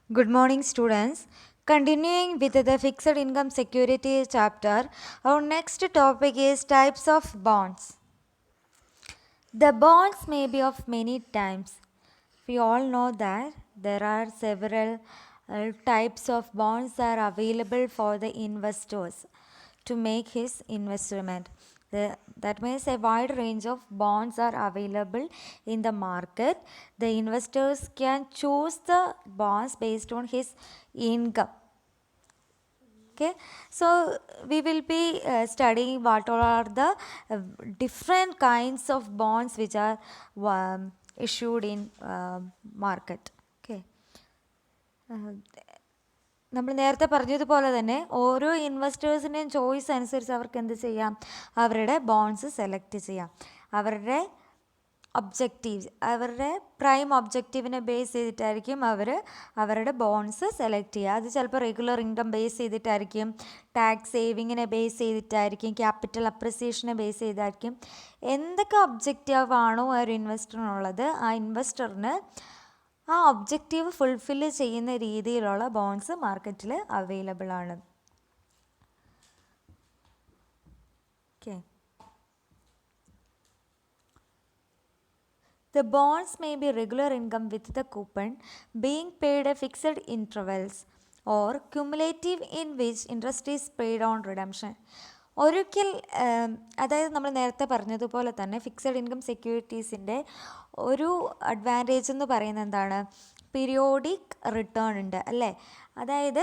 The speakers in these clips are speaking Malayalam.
Good morning, students. Continuing with the fixed income security chapter, our next topic is types of bonds. The bonds may be of many types. We all know that there are several types of bonds that are available for the investors to make his investment. That means a wide range of bonds are available in the market. The investors can choose the bonds based on his income. Okay, so we will be studying what all are the different kinds of bonds which are issued in market. Okay. നമ്മൾ നേരത്തെ പറഞ്ഞതുപോലെ തന്നെ ഓരോ ഇൻവെസ്റ്റേഴ്സിൻ്റെയും ചോയ്സ് അനുസരിച്ച് അവർക്ക് എന്ത് ചെയ്യാം, അവരുടെ ബോണ്ട്സ് സെലക്ട് ചെയ്യാം. അവരുടെ ഒബ്ജക്റ്റീവ്സ്, അവരുടെ പ്രൈം ഒബ്ജക്റ്റീവിനെ ബേസ് ചെയ്തിട്ടായിരിക്കും അവർ അവരുടെ ബോണ്ട്സ് സെലക്ട് ചെയ്യുക. അത് ചിലപ്പോൾ റെഗുലർ ഇൻകം ബേസ് ചെയ്തിട്ടായിരിക്കും, ടാക്സ് സേവിങ്ങിനെ ബേസ് ചെയ്തിട്ടായിരിക്കും, ക്യാപിറ്റൽ അപ്രിസിയേഷനെ ബേസ് ചെയ്തായിരിക്കും. എന്തൊക്കെ ഒബ്ജക്റ്റീവ് ആണോ ആ ഒരു ഇൻവെസ്റ്ററിനുള്ളത്, ആ ഇൻവെസ്റ്ററിന് ആ ഒബ്ജക്റ്റീവ് ഫുൾഫില്ല് ചെയ്യുന്ന രീതിയിലുള്ള ബോണ്ട്സ് മാർക്കറ്റിൽ അവൈലബിൾ ആണ്. Okay. The bonds may be regular income with the coupon being paid at fixed intervals or cumulative in which interest is paid on redemption. ഒരിക്കൽ അതായത് നമ്മൾ നേരത്തെ പറഞ്ഞതുപോലെ തന്നെ ഫിക്സഡ് ഇൻകം സെക്യൂരിറ്റീസിൻ്റെ ഒരു അഡ്വാൻറ്റേജ് എന്ന് പറയുന്നത് എന്താണ്, പീരിയോഡിക് റിട്ടേൺ ഉണ്ട് അല്ലേ. അതായത്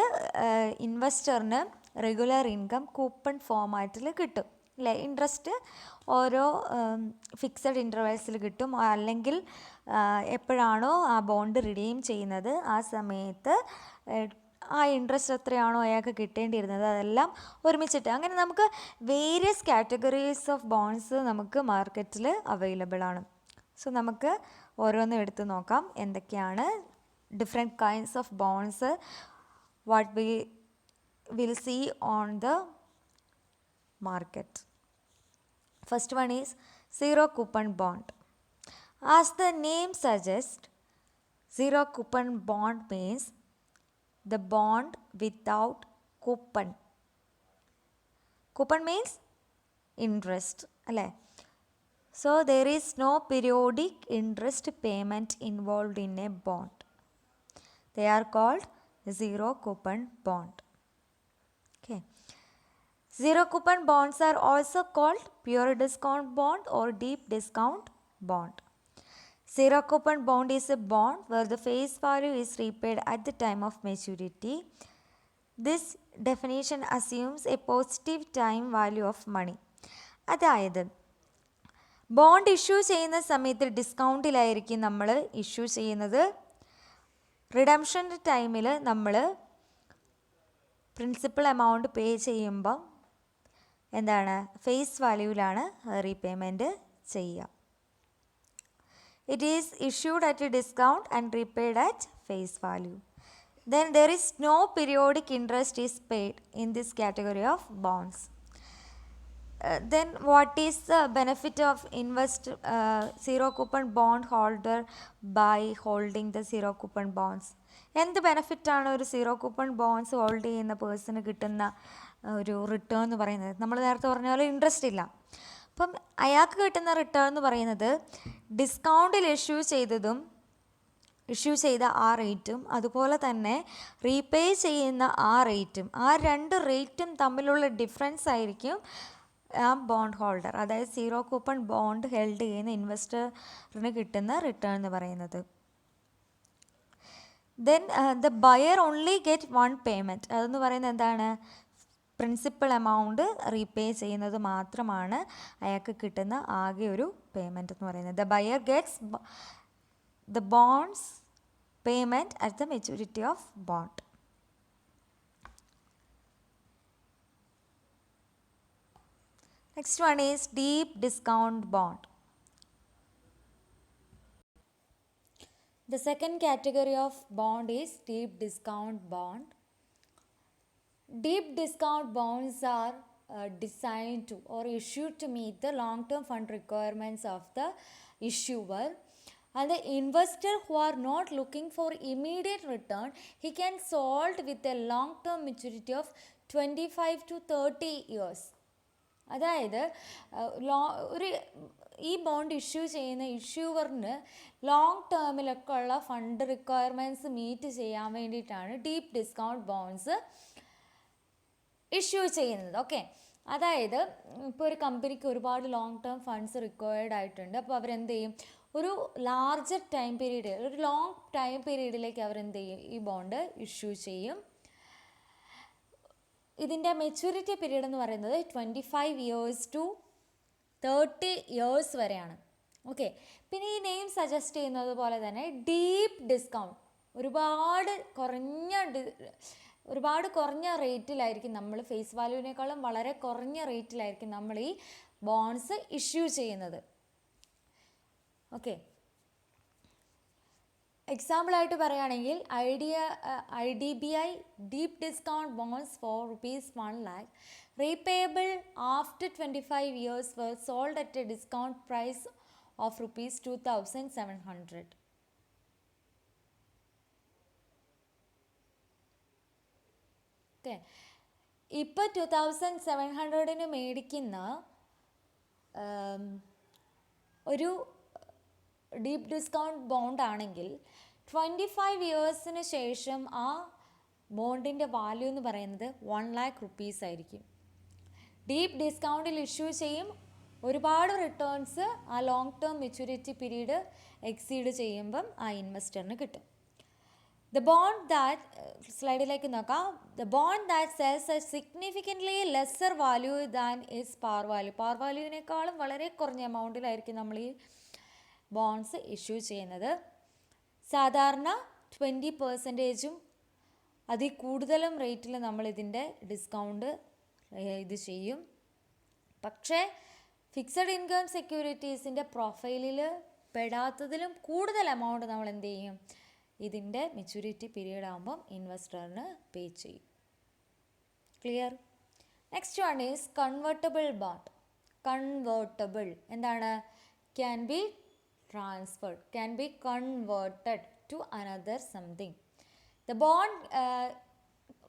ഇൻവെസ്റ്ററിന് റെഗുലർ ഇൻകം കൂപ്പൺ ഫോമാറ്റിൽ കിട്ടും അല്ലേ. ഇൻട്രസ്റ്റ് ഓരോ ഫിക്സഡ് ഇൻ്റർവെൽസിൽ കിട്ടും, അല്ലെങ്കിൽ എപ്പോഴാണോ ആ ബോണ്ട് റിഡീം ചെയ്യുന്നത് ആ സമയത്ത് ആ ഇൻട്രസ്റ്റ് എത്രയാണോ അയാൾക്ക് കിട്ടേണ്ടിയിരുന്നത് അതെല്ലാം ഒരുമിച്ചിട്ട്, അങ്ങനെ നമുക്ക് വേരിയസ് കാറ്റഗറീസ് ഓഫ് ബോണ്ട്സ് നമുക്ക് മാർക്കറ്റിൽ അവൈലബിൾ ആണ്. സോ നമുക്ക് ഓരോന്നും എടുത്ത് നോക്കാം എന്തൊക്കെയാണ് different kinds of bonds what we will see on the market. First one is zero coupon bond. As the name suggests, zero coupon bond means the bond without coupon. Coupon means interest, alle. So there is no periodic interest payment involved in a bond. They are called zero coupon bond. Okay. Zero coupon bonds are also called pure discount bond or deep discount bond. Zero coupon bond is a bond where the face value is repaid at the time of maturity. This definition assumes a positive time value of money. അതായത് ബോണ്ട് ഇഷ്യൂ ചെയ്യുന്ന സമയത്ത് ഡിസ്കൗണ്ടിലായിരിക്കും നമ്മൾ ഇഷ്യൂ ചെയ്യുന്നത്. റിഡംഷൻ്റെ ടൈമിൽ നമ്മൾ പ്രിൻസിപ്പൽ എമൗണ്ട് പേ ചെയ്യുമ്പം എന്താണ്, ഫേസ് വാല്യൂവിലാണ് റീപേയ്മെൻറ്റ് ചെയ്യുക. It is issued at a discount and repaid at face value. Then there is no periodic interest is paid in this category of bonds. Then what is the benefit of zero coupon bond holder by holding the zero coupon bonds? എന്ത് ബെനഫിറ്റാണ് ഒരു സീറോ കൂപ്പൺ ബോണ്ട്സ് ഹോൾഡ് ചെയ്യുന്ന പേഴ്സണ് കിട്ടുന്ന ഒരു റിട്ടേൺ എന്ന് പറയുന്നത്? നമ്മൾ നേരത്തെ പറഞ്ഞ പോലെ ഇൻട്രസ്റ്റ് ഇല്ല. അപ്പം അയാൾക്ക് കിട്ടുന്ന റിട്ടേൺ എന്ന് പറയുന്നത് ഡിസ്കൗണ്ടിൽ ഇഷ്യൂ ചെയ്ത ആ റേറ്റും അതുപോലെ തന്നെ റീപേ ചെയ്യുന്ന ആ റേറ്റും, ആ രണ്ട് റേറ്റും തമ്മിലുള്ള ഡിഫറൻസ് ആയിരിക്കും ആ ബോണ്ട് ഹോൾഡർ, അതായത് സീറോ കൂപ്പൺ ബോണ്ട് ഹെൽഡ് ചെയ്യുന്ന ഇൻവെസ്റ്ററിന് കിട്ടുന്ന റിട്ടേൺ എന്ന് പറയുന്നത്. Then the buyer only get one payment. അതെന്ന് പറയുന്നത് എന്താണ്, പ്രിൻസിപ്പൽ എമൗണ്ട് റീപേ ചെയ്യുന്നത് മാത്രമാണ് അയാൾക്ക് കിട്ടുന്ന ആകെ ഒരു പേയ്മെൻറ്റ് എന്ന് പറയുന്നത്. The buyer gets the bonds payment at the maturity of bond. Next one is deep discount bond. The second category of bond is deep discount bond. Deep discount bonds are designed to or issued to meet the long-term fund requirements of the issuer. And the investor who are not looking for immediate return, he can sold with a long term maturity of 25 to 30 years. അതായത് ഒരു ഈ ബോണ്ട് ഇഷ്യൂ ചെയ്യുന്ന ഇഷ്യൂവറിന് ലോങ് ടേമിലൊക്കെ ഉള്ള ഫണ്ട് റിക്വയർമെൻറ്റ്സ് മീറ്റ് ചെയ്യാൻ വേണ്ടിയിട്ടാണ് ഡീപ്പ് ഡിസ്കൗണ്ട് ബോണ്ട്സ് ഇഷ്യൂ ചെയ്യുന്നത്. ഓക്കെ, അതായത് ഇപ്പോൾ ഒരു കമ്പനിക്ക് ഒരുപാട് ലോങ് ടേം ഫണ്ട്സ് റിക്വയർഡ് ആയിട്ടുണ്ട്. അപ്പോൾ അവരെന്ത് ചെയ്യും, ഒരു ലാർജർ ടൈം പീരീഡ്, ഒരു ലോങ് ടൈം പീരീഡിലേക്ക് അവരെന്ത് ചെയ്യും, ഈ ബോണ്ട് ഇഷ്യൂ ചെയ്യും. ഇതിൻ്റെ മെച്യൂരിറ്റി പീരീഡ് എന്ന് പറയുന്നത് 25 years to 30 years വരെയാണ്. ഓക്കെ, പിന്നെ ഈ നെയിം സജസ്റ്റ് ചെയ്യുന്നത് പോലെ തന്നെ ഡീപ്പ് ഡിസ്കൗണ്ട്, ഒരുപാട് കുറഞ്ഞ റേറ്റിലായിരിക്കും നമ്മൾ, ഫേസ് വാല്യൂവിനേക്കാളും വളരെ കുറഞ്ഞ റേറ്റിലായിരിക്കും നമ്മൾ ഈ ബോണ്ട്സ് ഇഷ്യൂ ചെയ്യുന്നത്. ഓക്കെ, എക്സാമ്പിളായിട്ട് പറയുകയാണെങ്കിൽ IDBI deep discount bonds for ₹1 lakh repayable after 25 years were sold at a discount price of ₹2,700. Okay, ഇപ്പോൾ 2,700 മേടിക്കുന്ന ഒരു ഡീപ്പ് ഡിസ്കൗണ്ട് ബോണ്ട് ആണെങ്കിൽ 25 years ശേഷം ആ ബോണ്ടിൻ്റെ വാല്യൂ എന്ന് പറയുന്നത് ₹1 lakh ആയിരിക്കും. ഡീപ്പ് ഡിസ്കൗണ്ടിൽ ഇഷ്യൂ ചെയ്യും, ഒരുപാട് റിട്ടേൺസ് ആ long term maturity period exceed ചെയ്യുമ്പം ആ ഇൻവെസ്റ്ററിന് കിട്ടും. The bond that സ്ലൈഡിലേക്ക് നോക്കാം. The bond that sells a significantly lesser value than its par value. പാർ വാല്യൂവിനേക്കാളും വളരെ കുറഞ്ഞ എമൗണ്ടിലായിരിക്കും നമ്മൾ ഈ ബോണ്ട്സ് ഇഷ്യൂ ചെയ്യുന്നത്. സാധാരണ 20% അതിൽ കൂടുതലും റേറ്റിൽ നമ്മൾ ഇതിൻ്റെ ഡിസ്കൗണ്ട് ഇത് ചെയ്യും. പക്ഷേ ഫിക്സഡ് ഇൻകം സെക്യൂരിറ്റീസിൻ്റെ പ്രൊഫൈലിൽ പെടാത്തതിലും കൂടുതൽ എമൗണ്ട് നമ്മൾ എന്ത് ചെയ്യും, ഇതിൻ്റെ മെച്യൂരിറ്റി പീരീഡ് ആകുമ്പം ഇൻവെസ്റ്ററിന് പേ ചെയ്യും. Clear? Next one is convertible bond. Convertible എന്താണ്? Can be transferred, can be converted to another something. The bond,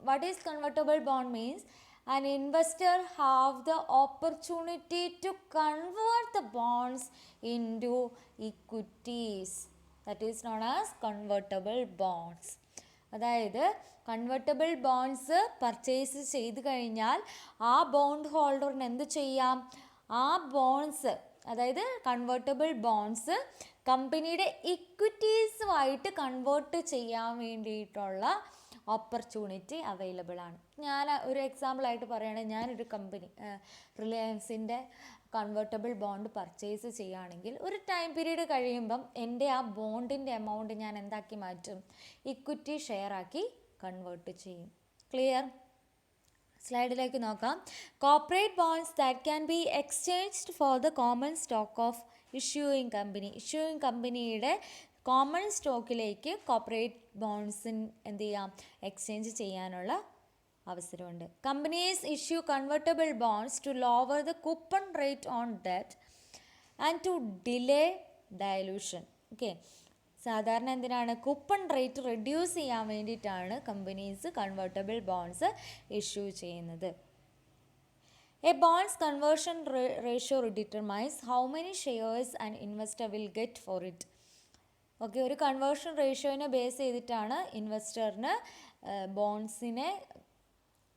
what is convertible bond means? An investor have the opportunity to convert the bonds into equities. That is known as convertible bonds. അതായത് കൺവെർട്ടബിൾ ബോണ്ട്സ് പർച്ചേസ് ചെയ്ത് കഴിഞ്ഞാൽ ആ ബോണ്ട് ഹോൾഡറിന് എന്ത് ചെയ്യാം, ആ ബോണ്ട്സ്, അതായത് കൺവേർട്ടബിൾ ബോണ്ട്സ് കമ്പനിയുടെ ഇക്വിറ്റീസുമായിട്ട് കൺവേർട്ട് ചെയ്യാൻ വേണ്ടിയിട്ടുള്ള ഓപ്പർച്യൂണിറ്റി അവൈലബിൾ ആണ്. ഞാൻ ഒരു എക്സാമ്പിളായിട്ട് പറയുകയാണെങ്കിൽ, ഞാനൊരു കമ്പനി റിലയൻസിൻ്റെ കൺവേർട്ടബിൾ ബോണ്ട് പർച്ചേസ് ചെയ്യുകയാണെങ്കിൽ ഒരു ടൈം പീരീഡ് കഴിയുമ്പം എൻ്റെ ആ ബോണ്ടിൻ്റെ എമൗണ്ട് ഞാൻ എന്താക്കി മാറ്റും, ഇക്വിറ്റി ഷെയർ ആക്കി കൺവേർട്ട് ചെയ്യും. ക്ലിയർ? സ്ലൈഡിലേക്ക് നോക്കാം. Corporate bonds that can be exchanged for the common stock of issuing company. Issuing കമ്പനിയുടെ കോമൺ സ്റ്റോക്കിലേക്ക് കോർപ്പറേറ്റ് ബോണ്ട്സിന് എന്ത് ചെയ്യാം, എക്സ്ചേഞ്ച് ചെയ്യാനുള്ള അവസരമുണ്ട്. Companies issue convertible bonds to lower the coupon rate on debt and to delay dilution. Okay, സാധാരണ എന്തിനാണ്, കൂപ്പൺ റേറ്റ് റെഡ്യൂസ് ചെയ്യാൻ വേണ്ടിയിട്ടാണ് കമ്പനീസ് കൺവെർട്ടബിൾ ബോണ്ട്സ് ഇഷ്യൂ ചെയ്യുന്നത്. A bond's conversion ratio determines how many shares an investor will get for it. Okay, ഒരു കൺവേർഷൻ റേഷ്യോനെ ബേസ് ചെയ്തിട്ടാണ് ഇൻവെസ്റ്ററിന് ബോണ്ട്സിനെ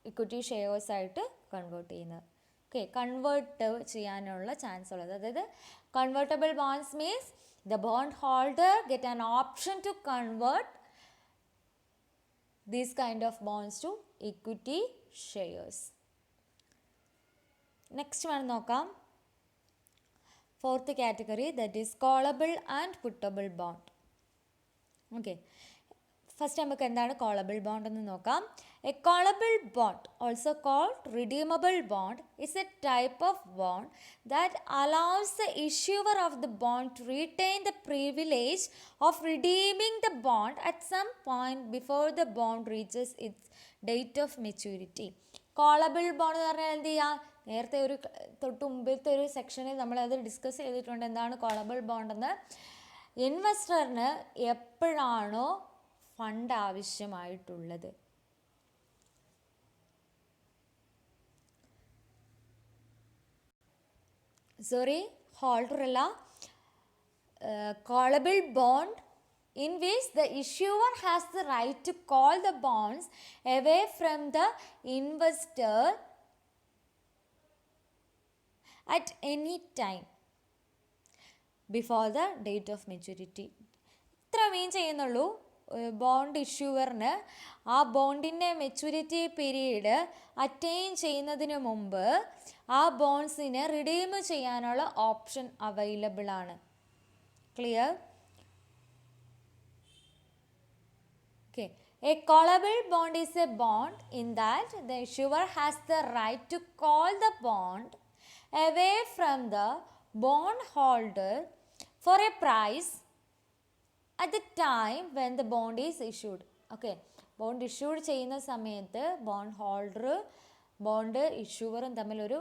ഇക്വിറ്റി ഷെയർസ് ആയിട്ട് കൺവേർട്ട് ചെയ്യുന്നത്. ഓക്കെ, കൺവേർട്ട് ചെയ്യാനുള്ള ചാൻസ് ഉള്ളത്. അതായത് convertible bonds means the bondholder get an option to convert these kind of bonds to equity shares. Next one നോക്കാം. Fourth category, that is callable and puttable bond. Okay, first നമുക്ക് എന്താണ് കോളബിൾ ബോണ്ട് എന്ന് നോക്കാം. A callable bond, also called redeemable bond, is a type of bond that allows the issuer of the bond to retain the privilege of redeeming the bond at some point before the bond reaches its date of maturity. Callable bond എന്ന് പറഞ്ഞാൽ എന്ത് ചെയ്യുക, നേരത്തെ തൊട്ട് മുമ്പിലത്തെ ഒരു സെക്ഷനിൽ നമ്മളത് ഡിസ്കസ് ചെയ്തിട്ടുണ്ട് എന്താണ് കോളബിൾ ബോണ്ട് എന്ന്. ഇൻവെസ്റ്ററിന് എപ്പോഴാണോ ഫണ്ട് ആവശ്യമായിട്ടുള്ളത്, holder അല്ല, callable bond in which the issuer has the right to call the bonds away from the investor at any time before the date of maturity. ഇത്ര മീൻ ചെയ്യുന്നുള്ളൂ. ബോണ്ട് ഇഷ്യൂവറിന് ആ ബോണ്ടിൻ്റെ മെച്യൂരിറ്റി പീരീഡ് അറ്റൈൻ ചെയ്യുന്നതിന് മുമ്പ് ആ ബോണ്ട്സിനെ റിഡീം ചെയ്യാനുള്ള ഓപ്ഷൻ അവൈലബിൾ ആണ്. Clear? Okay. A callable bond is a bond in that the issuer has the right to call the bond away from the bond holder for a price at the time when the bond is issued. Okay, bond issued ചെയ്യുന്ന സമയത്ത് ബോണ്ട് ഹോൾഡർ ബോണ്ട് ഇഷ്യൂവറും തമ്മിലൊരു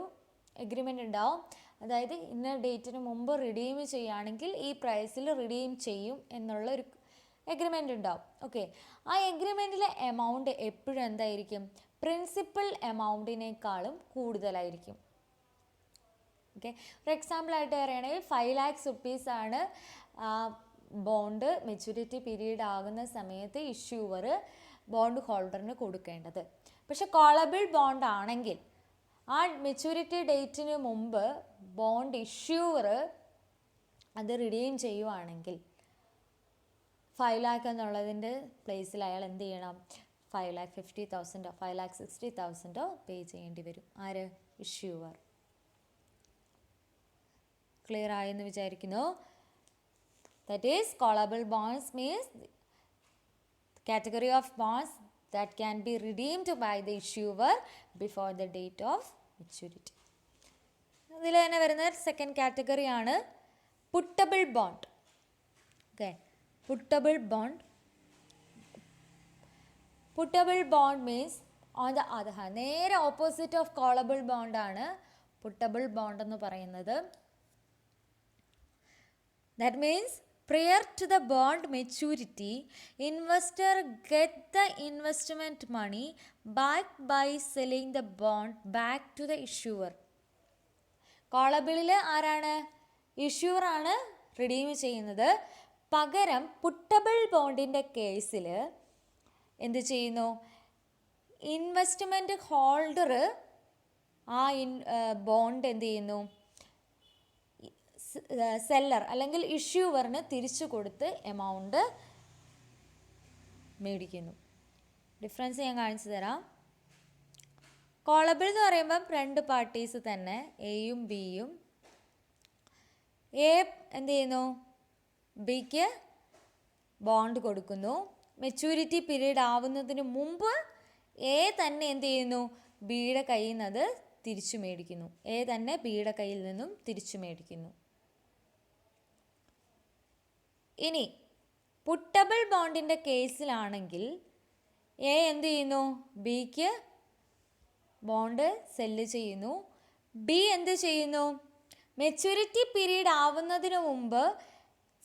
എഗ്രിമെൻ്റ് ഉണ്ടാവും. അതായത് ഇന്ന ഡേറ്റിന് മുമ്പ് റിഡീം ചെയ്യുകയാണെങ്കിൽ ഈ പ്രൈസിൽ റിഡീം ചെയ്യും എന്നുള്ള ഒരു എഗ്രിമെൻ്റ് ഉണ്ടാവും. ഓക്കെ, ആ എഗ്രിമെൻറ്റിലെ എമൗണ്ട് എപ്പോഴും എന്തായിരിക്കും? പ്രിൻസിപ്പൽ എമൗണ്ടിനേക്കാളും കൂടുതലായിരിക്കും. ഓക്കെ, ഒരു എക്സാമ്പിളായിട്ട് പറയുകയാണെങ്കിൽ 5 lakhs rupees ആണ് ബോണ്ട് മെച്യൂരിറ്റി പീരീഡ് ആകുന്ന സമയത്ത് ഇഷ്യൂവർ ബോണ്ട് ഹോൾഡറിന് കൊടുക്കേണ്ടത്. പക്ഷെ കോളബിൾ ബോണ്ട് ആണെങ്കിൽ ആ മെച്യൂരിറ്റി ഡേറ്റിന് മുമ്പ് ബോണ്ട് ഇഷ്യൂവർ അത് റിഡീം ചെയ്യുവാണെങ്കിൽ 5 lakh എന്നുള്ളതിൻ്റെ പ്ലേസിൽ അയാൾ എന്ത് ചെയ്യണം? 5,50,000 5,60,000 പേ ചെയ്യേണ്ടി വരും. ആര്? ഇഷ്യൂവർ. ക്ലിയർ ആയെന്ന് വിചാരിക്കുന്നു. That is, callable bonds means category of bonds that can be redeemed by the issuer before the date of maturity. ഇതിൽ തന്നെ വരുന്ന സെക്കൻഡ് കാറ്റഗറി ആണ് puttable bond. Okay, puttable bond. Puttable bond means on the other hand നേരെ ഓപ്പോസിറ്റ് ഓഫ് കോളബിൾ ബോണ്ടാണ് പുട്ടബിൾ ബോണ്ട് എന്ന് പറയുന്നത്. That means prior to the bond maturity, investor get the investment money back by selling the bond back to the issuer. കോളബിളിൽ ആരാണ്? ഇഷ്യൂവർ ആണ് റിഡീം ചെയ്യുന്നത്. പകരം പുട്ടബിൾ ബോണ്ടിൻ്റെ കേസിൽ എന്ത് ചെയ്യുന്നു? ഇൻവെസ്റ്റ്മെൻറ്റ് ഹോൾഡർ ആ ബോണ്ട് എന്ത് ചെയ്യുന്നു? സെല്ലർ അല്ലെങ്കിൽ ഇഷ്യൂവറിന് തിരിച്ചു കൊടുത്ത് എമൗണ്ട് മേടിക്കുന്നു. ഡിഫറൻസ് ഞാൻ കാണിച്ചു തരാം. കോളബിൾ എന്ന് പറയുമ്പം രണ്ട് പാർട്ടീസ് തന്നെ, എയും ബിയും. എ എന്ത് ചെയ്യുന്നു? ബിക്ക് ബോണ്ട് കൊടുക്കുന്നു. മെച്യൂരിറ്റി പീരീഡ് ആവുന്നതിന് മുമ്പ് എ തന്നെ എന്ത് ചെയ്യുന്നു? ബിയുടെ കയ്യിൽ നിന്ന് അത് തിരിച്ചു മേടിക്കുന്നു. എ തന്നെ ബിയുടെ കയ്യിൽ നിന്നും തിരിച്ചു മേടിക്കുന്നു. ഇനി പുട്ടബിൾ ബോണ്ടിൻ്റെ കേസിലാണെങ്കിൽ എ എന്ത് ചെയ്യുന്നു? ബിക്ക് ബോണ്ട് സെല്ല് ചെയ്യുന്നു. ബി എന്ത് ചെയ്യുന്നു? മെച്യൂരിറ്റി പീരീഡ് ആവുന്നതിന് മുമ്പ്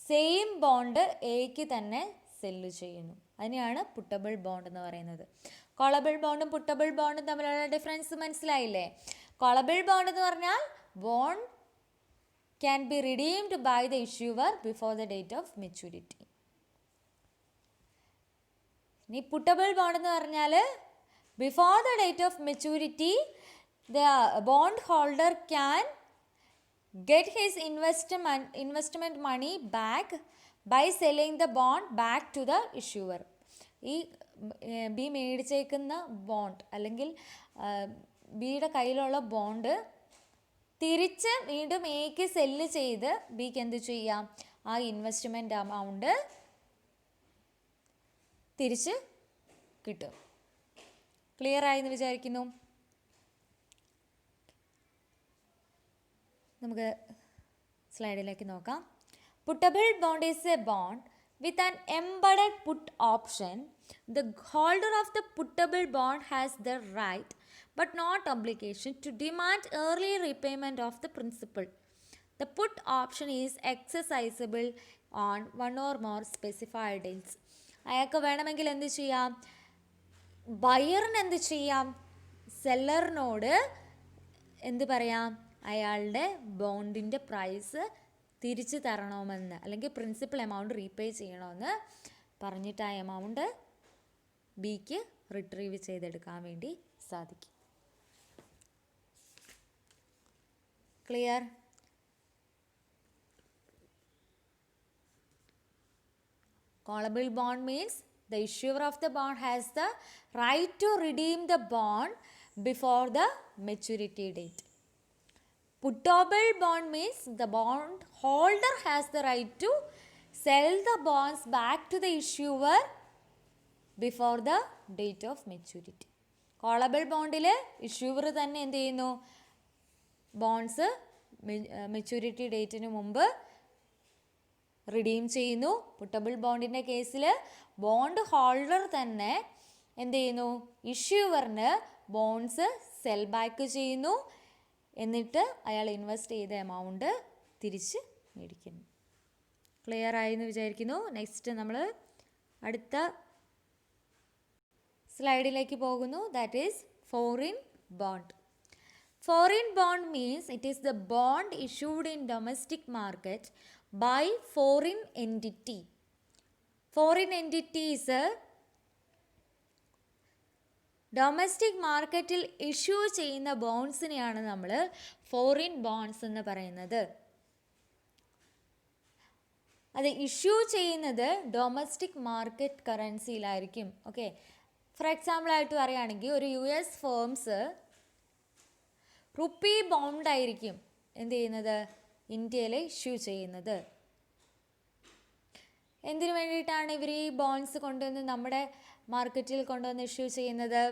സെയിം ബോണ്ട് എക്ക് തന്നെ സെല്ല് ചെയ്യുന്നു. അതിനെയാണ് പുട്ടബിൾ ബോണ്ട് എന്ന് പറയുന്നത്. കോളബിൾ ബോണ്ടും പുട്ടബിൾ ബോണ്ടും തമ്മിലുള്ള ഡിഫറൻസ് മനസ്സിലായില്ലേ? കോളബിൾ ബോണ്ട് എന്ന് പറഞ്ഞാൽ bond can be redeemed by the issuer before the date of maturity. ഇനി പുട്ടബിൾ ബോണ്ട് എന്ന് പറഞ്ഞാൽ before the date of maturity the bond holder can get his investment money back by selling the bond back to the issuer. ഈ ബി മേടിച്ചേക്കുന്ന ബോണ്ട് അല്ലെങ്കിൽ ബിയുടെ കയ്യിലുള്ള ബോണ്ട് തിരിച്ച് വീണ്ടും എക്ക് സെല്ല് ചെയ്ത് ബിക്ക് എന്ത് ചെയ്യാം? ആ ഇൻവെസ്റ്റ്മെൻറ്റ് എമൗണ്ട് തിരിച്ച് കിട്ടും. ക്ലിയർ ആയെന്ന് വിചാരിക്കുന്നു. നമുക്ക് സ്ലൈഡിലേക്ക് നോക്കാം. Puttable bond is a bond with an embedded put option. The holder of the puttable bond has the right but not obligation to demand early repayment of the principal. The put option is exercisable on one or more specified dates. അയാൾക്ക് വേണമെങ്കിൽ എന്ത് ചെയ്യാം, ബയറിന് എന്ത് ചെയ്യാം, സെല്ലറിനോട് എന്ത് പറയാം, അയാളുടെ ബോണ്ടിൻ്റെ പ്രൈസ് തിരിച്ചു തരണമെന്ന് അല്ലെങ്കിൽ പ്രിൻസിപ്പൽ എമൗണ്ട് റീപേ ചെയ്യണമെന്ന് പറഞ്ഞിട്ട് ആ എമൗണ്ട് ബിക്ക് റിട്രീവ് ചെയ്തെടുക്കാൻ വേണ്ടി സാധിക്കും. Clear? Callable bond means the issuer of the bond has the right to redeem the bond before the maturity date. Puttable bond means the bond holder has the right to sell the bonds back to the issuer before the date of maturity. Callable bondil issuer തന്നെ എന്ത് ചെയ്യുന്നു, ബോൺസ് മെച്യൂരിറ്റി ഡേറ്റിന് മുമ്പ് റിഡീം ചെയ്യുന്നു. പുട്ടബിൾ ബോണ്ടിൻ്റെ കേസിൽ ബോണ്ട് ഹോൾഡർ തന്നെ എന്ത് ചെയ്യുന്നു, ഇഷ്യൂവറിന് ബോൺസ് സെൽ ബാക്ക് ചെയ്യുന്നു, എന്നിട്ട് അയാൾ ഇൻവെസ്റ്റ് ചെയ്ത എമൗണ്ട് തിരിച്ച് മേടിക്കുന്നു. ക്ലിയർ ആയി എന്ന് വിചാരിക്കുന്നു. നെക്സ്റ്റ് നമ്മൾ അടുത്ത സ്ലൈഡിലേക്ക് പോകുന്നു. That is foreign bond. Foreign bond means it is the bond issued in domestic market by foreign entity. Foreign entity is a domestic മാർക്കറ്റിൽ ഇഷ്യൂ ചെയ്യുന്ന ബോൺസിനെയാണ് നമ്മൾ ഫോറിൻ ബോൺസ് എന്ന് പറയുന്നത്. അത് ഇഷ്യൂ ചെയ്യുന്നത് ഡൊമസ്റ്റിക് മാർക്കറ്റ് കറൻസിയിലായിരിക്കും. ഓക്കെ, ഫോർ എക്സാമ്പിൾ ആയിട്ട് പറയുകയാണെങ്കിൽ ഒരു US ഫേംസ് റുപ്പി ബോണ്ടായിരിക്കും എന്ത് ചെയ്യുന്നത്, ഇന്ത്യയിൽ ഇഷ്യൂ ചെയ്യുന്നത്. എന്തിനു വേണ്ടിയിട്ടാണ് ഇവർ ഈ ബോൺസ് കൊണ്ടുവന്ന് നമ്മുടെ മാർക്കറ്റിൽ കൊണ്ടുവന്ന് ഇഷ്യൂ ചെയ്യുന്നത്?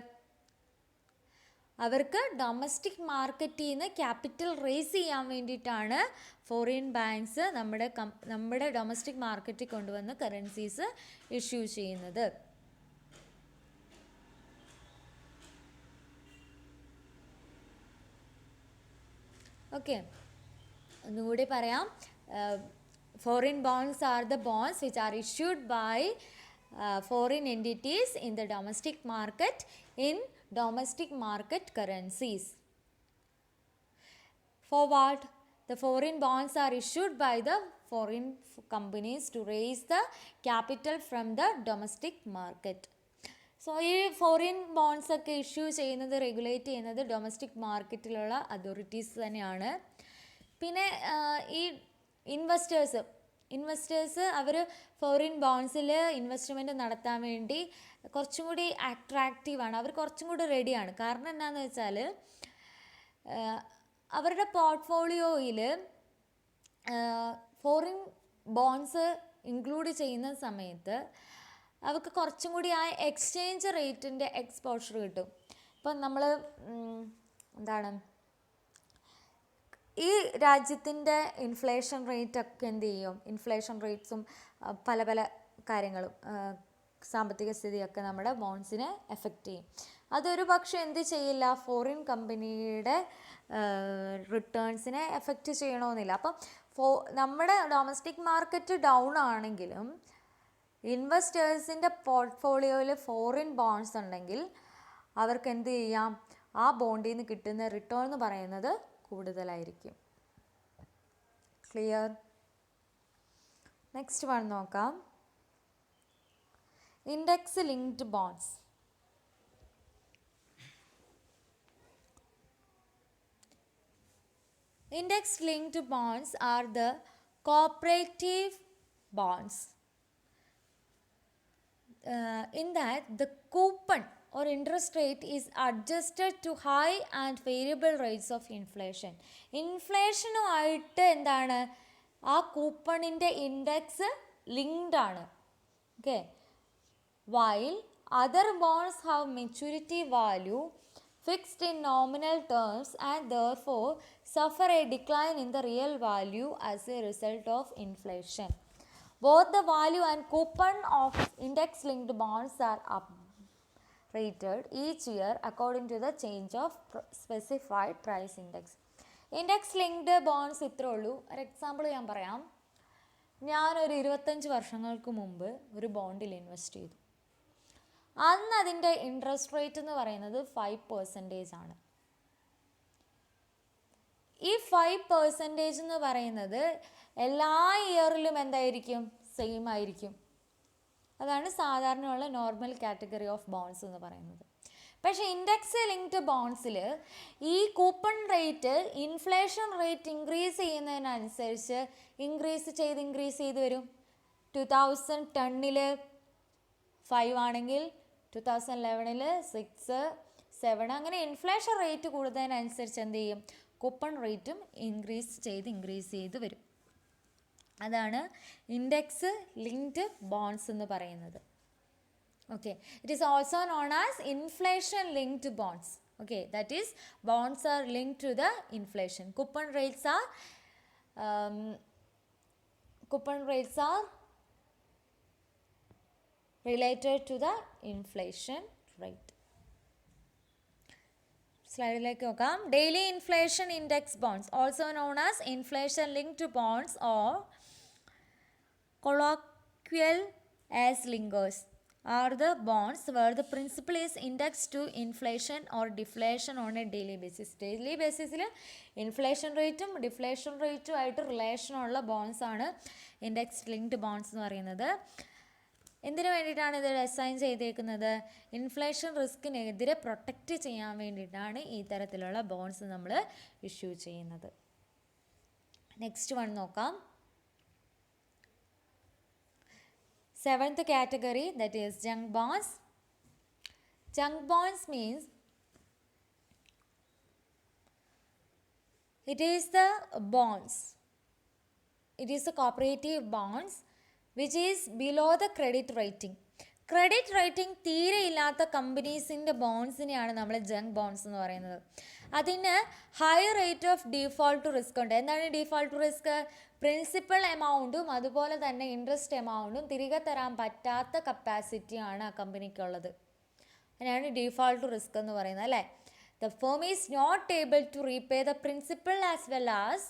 അവർക്ക് ഡൊമസ്റ്റിക് മാർക്കറ്റിൽ നിന്ന് ക്യാപിറ്റൽ റേസ് ചെയ്യാൻ വേണ്ടിയിട്ടാണ് ഫോറിൻ ബാങ്ക്സ് നമ്മുടെ ഡൊമസ്റ്റിക് മാർക്കറ്റിൽ കൊണ്ടുവന്ന് കറൻസീസ് ഇഷ്യൂ ചെയ്യുന്നത്. ഓക്കെ, ഒന്നുകൂടി പറയാം. Foreign bonds are the bonds which are issued by foreign entities in the domestic market in domestic market currencies. For what? The foreign bonds are issued by the foreign companies to raise the capital from the domestic market. So ഈ ഫോറിൻ ബോൺസ് ഒക്കെ ഇഷ്യൂ ചെയ്യുന്നത്, റെഗുലേറ്റ് ചെയ്യുന്നത് ഡൊമസ്റ്റിക് മാർക്കറ്റിലുള്ള അതോറിറ്റീസ് തന്നെയാണ്. പിന്നെ ഈ ഇൻവെസ്റ്റേഴ്സ് അവർ ഫോറിൻ ബോൺസിൽ ഇൻവെസ്റ്റ്മെൻറ്റ് നടത്താൻ വേണ്ടി കുറച്ചും കൂടി അട്രാക്റ്റീവാണ്, അവർ കുറച്ചും കൂടി റെഡിയാണ്. കാരണം എന്താണെന്ന് വെച്ചാൽ അവരുടെ പോർട്ട്ഫോളിയോയിൽ ഫോറിൻ ബോൺസ് ഇൻക്ലൂഡ് ചെയ്യുന്ന സമയത്ത് അവർക്ക് കുറച്ചും കൂടി ആ എക്സ്ചേഞ്ച് റേറ്റിൻ്റെ എക്സ്പോഷർ കിട്ടും. ഇപ്പം നമ്മൾ ഈ രാജ്യത്തിൻ്റെ ഇൻഫ്ലേഷൻ റേറ്റൊക്കെ എന്ത് ചെയ്യും, ഇൻഫ്ലേഷൻ റേറ്റ്സും പല പല കാര്യങ്ങളും സാമ്പത്തിക സ്ഥിതിയൊക്കെ നമ്മുടെ ബോൺസിനെ എഫക്റ്റ് ചെയ്യും. അതൊരു പക്ഷേ എന്ത് ചെയ്യില്ല, ഫോറിൻ കമ്പനിയുടെ റിട്ടേൺസിനെ എഫക്റ്റ് ചെയ്യണമെന്നില്ല. അപ്പം നമ്മുടെ ഡൊമസ്റ്റിക് മാർക്കറ്റ് ഡൗൺ ആണെങ്കിലും ഇൻവെസ്റ്റേഴ്സിൻ്റെ പോർട്ട്ഫോളിയോയിൽ ഫോറിൻ ബോൺസ് ഉണ്ടെങ്കിൽ അവർക്ക് എന്ത് ചെയ്യാം, ആ ബോണ്ടിൽ നിന്ന് കിട്ടുന്ന റിട്ടേൺ എന്ന് പറയുന്നത് കൂടുതലായിരിക്കും. ക്ലിയർ? നെക്സ്റ്റ് വൺ നോക്കാം. Index linked bonds. Index linked bonds are the cooperative bonds. In that the coupon or interest rate is adjusted to high and variable rates of inflation. ഇൻഫ്ലേഷനുമായിട്ട് എന്താണ്, ആ കൂപ്പണിൻ്റെ ഇൻഡെക്സ് ലിങ്ക്ഡ് ആണ്. Okay, while other bonds have maturity value fixed in nominal terms and therefore suffer a decline in the real value as a result of inflation. Both the value and coupon of index linked bonds are uprated each year according to the change of specified price index. Index linked bonds ഇത്രേ ഉള്ളൂ. ഒരു എക്സാമ്പിൾ ഞാൻ പറയാം. ഞാനൊരു 25 വർഷങ്ങൾക്ക് മുമ്പ് ഒരു ബോണ്ടിൽ ഇൻവെസ്റ്റ് ചെയ്തു. അന്ന് അതിൻ്റെ ഇൻട്രസ്റ്റ് റേറ്റ് എന്ന് പറയുന്നത് 5% ആണ്. ഈ 5% എന്ന് പറയുന്നത് എല്ലാ ഇയറിലും എന്തായിരിക്കും? സെയിം ആയിരിക്കും. അതാണ് സാധാരണയുള്ള നോർമൽ കാറ്റഗറി ഓഫ് ബോണ്ട്സ് എന്ന് പറയുന്നത്. പക്ഷേ ഇൻഡെക്സ് ലിങ്ക്ഡ് ബോണ്ട്സിൽ ഈ coupon rate inflation rate increase ചെയ്യുന്നതിനനുസരിച്ച് ഇൻക്രീസ് ചെയ്ത് വരും. 2010 5 ആണെങ്കിൽ 2011 6 7 അങ്ങനെ ഇൻഫ്ലേഷൻ റേറ്റ് കൂടുന്നതിനനുസരിച്ച് എന്ത് ചെയ്യും? കൂപ്പൺ റേറ്റും ഇൻക്രീസ് ചെയ്ത് വരും. അതാണ് ഇൻഡെക്സ് ലിങ്ക്ഡ് ബോണ്ട്സ് എന്ന് പറയുന്നത്. Okay, it is also known as inflation linked bonds. Okay, that is bonds are linked to the inflation. Coupon rates are related to the inflation rate. Slide like നോക്കാം. Daily inflation index bonds, also known as inflation linked bonds or colloquial as linkers, are the bonds where the principal is indexed to inflation or deflation on a daily basis. Daily basis inflation റേറ്റും ഡിഫ്ലേഷൻ റേറ്റും ആയിട്ട് റിലേഷനുള്ള ബോണ്ട്സ് ആണ് ഇൻഡെക്സ് ലിങ്ക്ഡ് ബോണ്ട്സ് എന്ന് പറയുന്നത്. എന്തിനു വേണ്ടിയിട്ടാണ് ഇത് അസൈൻ ചെയ്തേക്കുന്നത്? ഇൻഫ്ലേഷൻ റിസ്കിനെതിരെ പ്രൊട്ടക്റ്റ് ചെയ്യാൻ വേണ്ടിയിട്ടാണ് ഈ തരത്തിലുള്ള ബോണ്ട്സ് നമ്മൾ ഇഷ്യൂ ചെയ്യുന്നത്. നെക്സ്റ്റ് വൺ നോക്കാം. 7th category, that is junk bonds. Junk bonds means it is the bonds, it is the cooperative bonds which is below the credit rating. Credit rating തീരെ ഇല്ലാത്ത കമ്പനീസിൻ്റെ ബോണ്ട്സിനെയാണ് നമ്മൾ ജങ്ക് ബോണ്ട്സ് എന്ന് പറയുന്നത്. അതിന് high rate of default risk ഉണ്ട്. എന്താണ് ഡീഫോൾട്ട് റിസ്ക്? പ്രിൻസിപ്പൽ എമൗണ്ടും അതുപോലെ തന്നെ ഇൻട്രസ്റ്റ് എമൗണ്ടും തിരികെ തരാൻ പറ്റാത്ത കപ്പാസിറ്റിയാണ് ആ കമ്പനിക്കുള്ളത്. അതിനാണ് ഡീഫോൾട്ട് റിസ്ക് എന്ന് പറയുന്നത്, അല്ലേ? The firm is not able to repay the principal as well as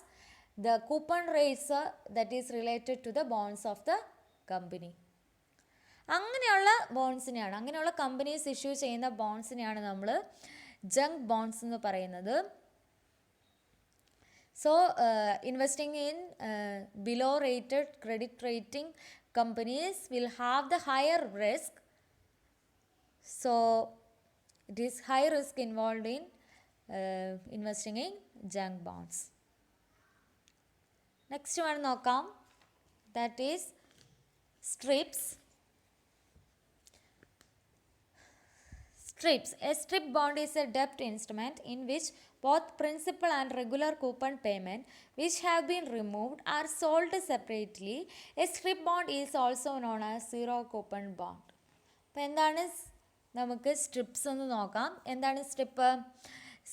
the coupon rates that is related to the bonds of the company. അങ്ങനെയുള്ള ബോണ്ട്സിനെയാണ്, അങ്ങനെയുള്ള കമ്പനീസ് ഇഷ്യൂ ചെയ്യുന്ന ബോണ്ട്സിനെയാണ് നമ്മൾ ജങ്ക് ബോണ്ട്സ് എന്ന് പറയുന്നത്. So investing in below rated credit rating companies will have the higher risk. So it is high risk involve in investing in junk bonds. Next one നോക്കാം. That is strips. Strips. A strip bond is a debt instrument in which both principal and regular coupon payment which have been removed are sold separately. A strip bond is also known as zero coupon bond. അപ്പോൾ എന്താണ് നമുക്ക് സ്ട്രിപ്സ് എന്ന് നോക്കാം. എന്താണ് strip?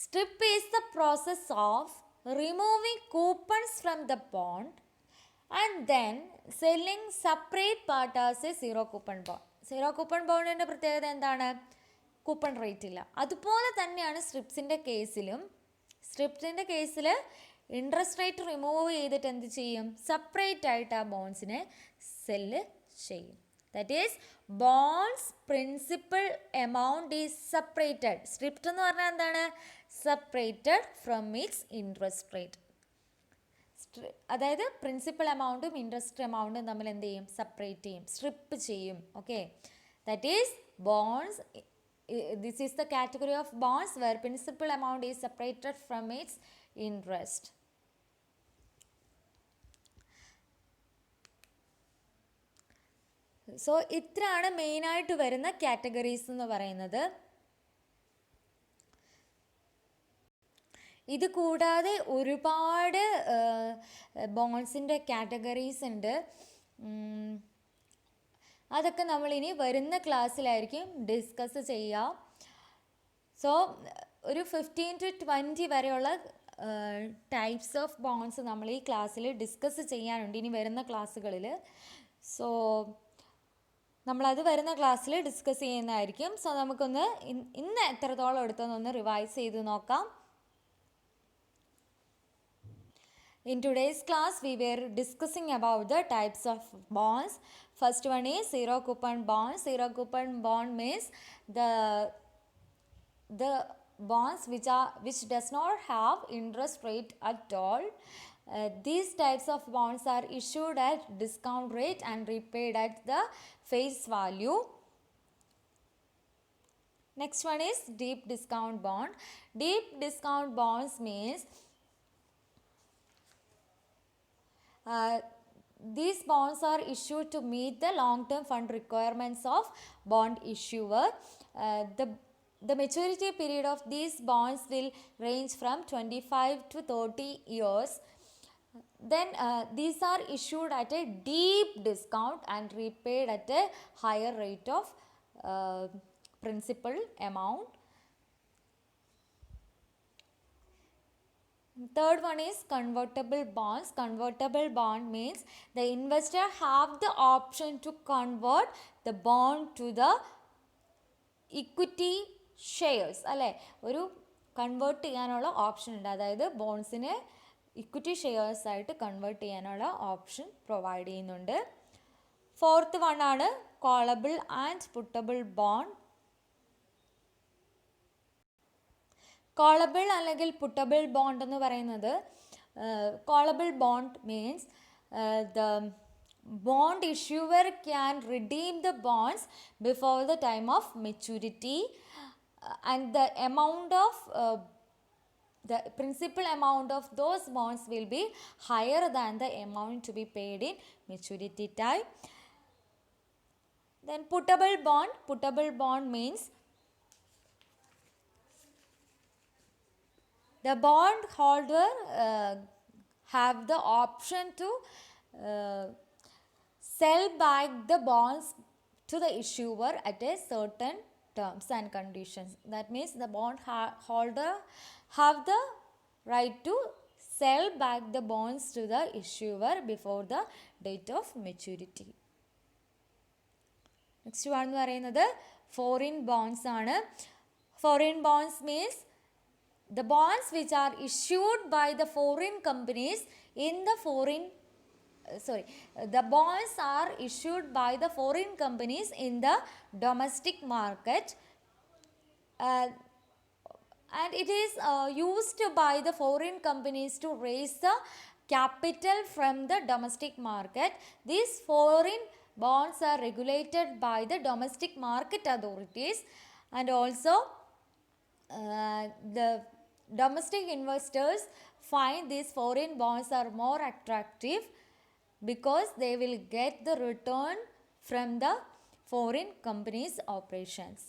Strip is the process of removing coupons from the bond and then selling separate part as a zero coupon bond. Zero coupon ബോണ്ടിൻ്റെ പ്രത്യേകത എന്താണ്? കൂപ്പൺ റേറ്റ് ഇല്ല. അതുപോലെ തന്നെയാണ് സ്ട്രിപ്സിൻ്റെ കേസിലും. സ്ട്രിപ്സിൻ്റെ കേസിൽ ഇൻട്രസ്റ്റ് റേറ്റ് റിമൂവ് ചെയ്തിട്ട് എന്ത് ചെയ്യും? സെപ്പറേറ്റ് ആയിട്ട് ആ ബോണ്ട്സിനെ സെല്ല് ചെയ്യും. That is bonds principal amount is separated. Stripped എന്ന് പറഞ്ഞാൽ എന്താണ്? Separated from its interest rate. അതായത് പ്രിൻസിപ്പൽ എമൗണ്ടും ഇൻട്രസ്റ്റ് എമൗണ്ടും തമ്മിൽ എന്ത് ചെയ്യും? സെപ്പറേറ്റ് ചെയ്യും, സ്ട്രിപ്പ് ചെയ്യും. Okay, that is bonds. This is the category of bonds where principal amount is separated from its interest. So ഇത്രയാണ് മെയിനായിട്ട് വരുന്ന കാറ്റഗറീസ് എന്ന് പറയുന്നത്. ഇത് കൂടാതെ ഒരുപാട് ബോണ്ട്സിൻ്റെ കാറ്റഗറീസ് ഉണ്ട്. അതൊക്കെ നമ്മളിനി വരുന്ന ക്ലാസ്സിലായിരിക്കും ഡിസ്കസ് ചെയ്യുക. സോ ഒരു 15 to 20 വരെയുള്ള ടൈപ്സ് ഓഫ് ബോണ്ട്സ് നമ്മൾ ഈ ക്ലാസ്സിൽ ഡിസ്കസ് ചെയ്യാനുണ്ട് ഇനി വരുന്ന ക്ലാസ്സുകളിൽ. സോ നമ്മളത് വരുന്ന ക്ലാസ്സിൽ ഡിസ്കസ് ചെയ്യുന്നതായിരിക്കും. സോ നമുക്കൊന്ന് ഇന്ന് എത്രത്തോളം എടുത്തെന്നൊന്ന് റിവൈസ് ചെയ്ത് നോക്കാം. In today's class, we were discussing about the types of bonds. First one is zero coupon bond. Zero coupon bond means the bonds which does not have interest rate at all. These types of bonds are issued at discount rate and repaid at the face value. Next one is deep discount bond. Deep discount bonds means these bonds are issued to meet the long-term fund requirements of bond issuer. The maturity period of these bonds will range from 25 to 30 years. Then these are issued at a deep discount and repaid at a higher rate of principal amount. Third one is convertible bonds. Convertible bond means the investor have the option to convert the bond to the equity shares. അല്ലേ, ഒരു കൺവേർട്ട് ചെയ്യാനുള്ള ഓപ്ഷൻ ഉണ്ട്. അതായത് ബോൺസിനെ ഇക്വിറ്റി ഷെയർസ് ആയിട്ട് കൺവേർട്ട് ചെയ്യാനുള്ള ഓപ്ഷൻ പ്രൊവൈഡ് ചെയ്യുന്നുണ്ട്. ഫോർത്ത് വൺ ആണ് കോളബിൾ ആൻഡ് പുട്ടബിൾ ബോണ്ട്. കോളബിൾ അല്ലെങ്കിൽ പുട്ടബിൾ ബോണ്ട് എന്ന് പറയുന്നത്, callable bond means the bond issuer can redeem the bonds before the time of maturity, and the amount of the principal amount of those bonds will be higher than the amount to be paid in maturity time. Then puttable bond means the bond holder have the option to sell back the bonds to the issuer at a certain terms and conditions. That means the bond holder have the right to sell back the bonds to the issuer before the date of maturity. Next one എന്ന് പറയുന്നത് foreign bonds ആണ്. Foreign bonds means the bonds which are issued by the foreign companies in the the bonds are issued by the foreign companies in the domestic market, and it is used by the foreign companies to raise the capital from the domestic market. These foreign bonds are regulated by the domestic market authorities, and also the domestic investors find these foreign bonds are more attractive because they will get the return from the foreign companies' operations.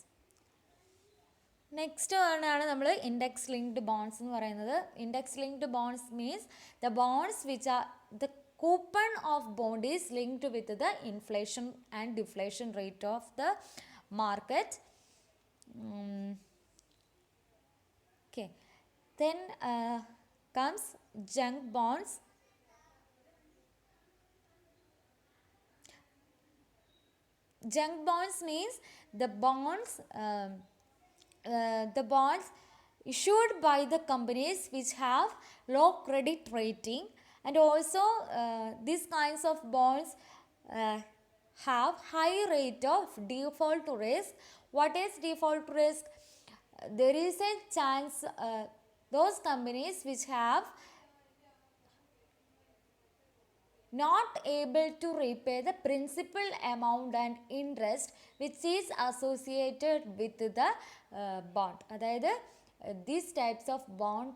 Next ആണ് നമ്മൾ ഇൻഡെക്സ് ലിങ്ക്ഡ് ബോൺസ് എന്ന് പറയുന്നത്. Index linked bonds means the bonds which are the coupon of bond is linked with the inflation and deflation rate of the market. Okay, then comes junk bonds. Junk bonds means the bonds issued by the companies which have low credit rating, and also these kinds of bonds have high rate of default risk. What is default risk? There is a chance those companies which have not able to repay the principal amount and interest which is associated with the bond. അതായത് these types of bond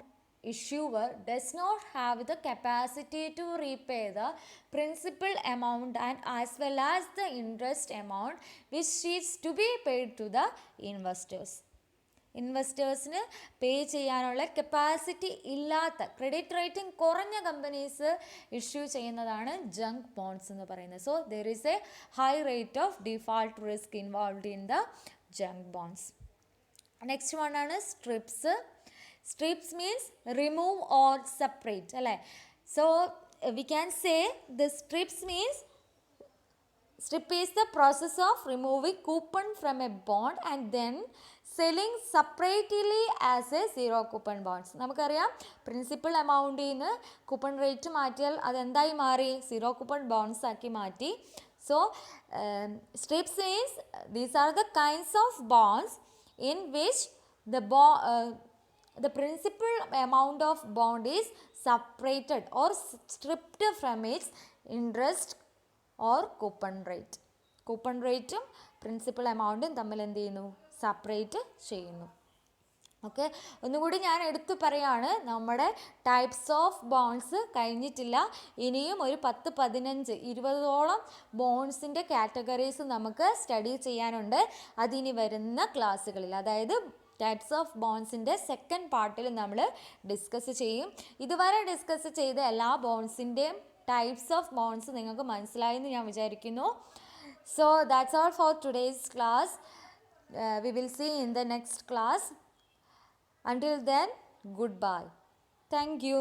issuer does not have the capacity to repay the principal amount and as well as the interest amount which is to be paid to the investors. ഇൻവെസ്റ്റേഴ്സിന് പേ ചെയ്യാനുള്ള കപ്പാസിറ്റി ഇല്ലാത്ത, ക്രെഡിറ്റ് റേറ്റിംഗ് കുറഞ്ഞ കമ്പനീസ് ഇഷ്യൂ ചെയ്യുന്നതാണ് ജങ്ക് ബോൺസ് എന്ന് പറയുന്നത്. So there is a high rate of default risk involved in the junk bonds. Next one ആണ് strips. Strips means remove or separate, അല്ലേ. So we can say the strips means Strip is the process of removing coupon from a bond and then selling separately as a zero coupon bonds. നമുക്കറിയാം പ്രിൻസിപ്പൽ എമൗണ്ടിൽ നിന്ന് കൂപ്പൺ റേറ്റ് മാറ്റിയാൽ അതെന്തായി മാറി? സീറോ കൂപ്പൺ ബോണ്ട്സ് ആക്കി മാറ്റി. So strips means these are the kinds of bonds in which the principal amount of bond is separated or stripped from its interest or coupon rate. Coupon റേറ്റും പ്രിൻസിപ്പൽ എമൗണ്ടും തമ്മിൽ എന്ത് ചെയ്യുന്നു? സെപ്പറേറ്റ് ചെയ്യുന്നു. ഓക്കെ, ഒന്നുകൂടി ഞാൻ എടുത്തു പറയാണ്, നമ്മുടെ ടൈപ്സ് ഓഫ് ബോണ്ട്സ് കഴിഞ്ഞിട്ടില്ല. ഇനിയും ഒരു 10, 15, 20ഓളം ബോണ്ട്സിൻ്റെ കാറ്റഗറീസ് നമുക്ക് സ്റ്റഡി ചെയ്യാനുണ്ട്. അതിനി വരുന്ന ക്ലാസ്സുകളിൽ, അതായത് ടൈപ്സ് ഓഫ് ബോണ്ട്സിൻ്റെ സെക്കൻഡ് പാർട്ടിൽ നമ്മൾ ഡിസ്കസ് ചെയ്യും. ഇതുവരെ ഡിസ്കസ് ചെയ്ത എല്ലാ ബോണ്ട്സിൻ്റെയും ടൈപ്സ് ഓഫ് ബോണ്ട്സ് നിങ്ങൾക്ക് മനസ്സിലായെന്ന് ഞാൻ വിചാരിക്കുന്നു. So that's all for today's class. We will see in the next class. Until then, goodbye. Thank you.